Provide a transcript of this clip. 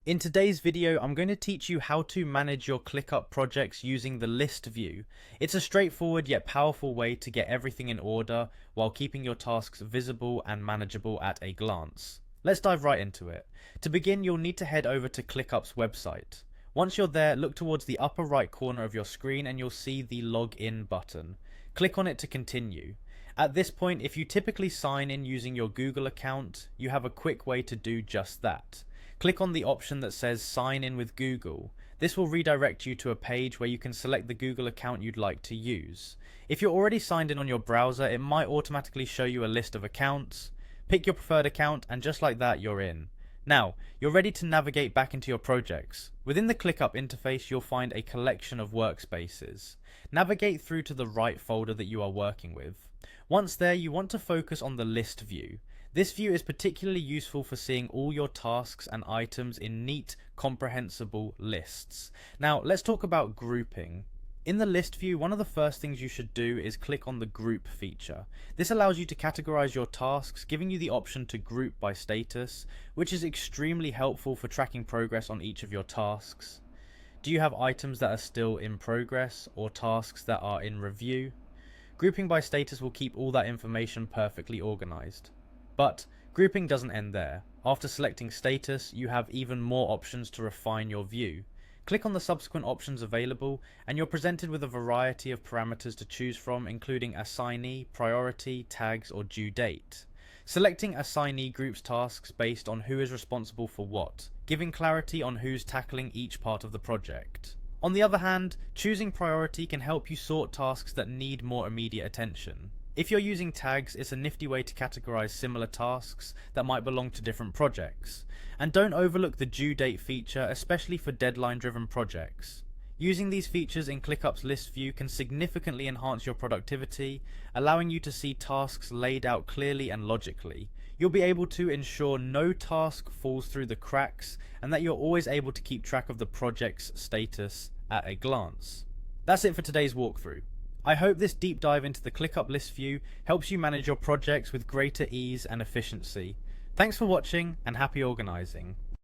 In today's video, I'm going to teach you how to manage your ClickUp projects using the list view. It's a straightforward yet powerful way to get everything in order while keeping your tasks visible and manageable at a glance. Let's dive right into it. To begin, you'll need to head over to ClickUp's website. Once you're there, look towards the upper right corner of your screen and you'll see the Login button. Click on it to continue. At this point, if you typically sign in using your Google account, you have a quick way to do just that. Click on the option that says Sign in with Google. This will redirect you to a page where you can select the Google account you'd like to use. If you're already signed in on your browser, it might automatically show you a list of accounts. Pick your preferred account and just like that, you're in. Now, you're ready to navigate back into your projects. Within the ClickUp interface, you'll find a collection of workspaces. Navigate through to the right folder that you are working with. Once there, you want to focus on the list view. This view is particularly useful for seeing all your tasks and items in neat, comprehensible lists. Now, let's talk about grouping. In the list view, one of the first things you should do is click on the group feature. This allows you to categorize your tasks, giving you the option to group by status, which is extremely helpful for tracking progress on each of your tasks. Do you have items that are still in progress or tasks that are in review? Grouping by status will keep all that information perfectly organized. But grouping doesn't end there. After selecting status, you have even more options to refine your view. Click on the subsequent options available and you're presented with a variety of parameters to choose from, including assignee, priority, tags, or due date. Selecting assignee groups tasks based on who is responsible for what, giving clarity on who's tackling each part of the project. On the other hand, choosing priority can help you sort tasks that need more immediate attention. If you're using tags, it's a nifty way to categorize similar tasks that might belong to different projects. And don't overlook the due date feature, especially for deadline-driven projects. Using these features in ClickUp's list view can significantly enhance your productivity, allowing you to see tasks laid out clearly and logically. You'll be able to ensure no task falls through the cracks and that you're always able to keep track of the project's status at a glance. That's it for today's walkthrough. I hope this deep dive into the ClickUp list view helps you manage your projects with greater ease and efficiency. Thanks for watching and happy organizing.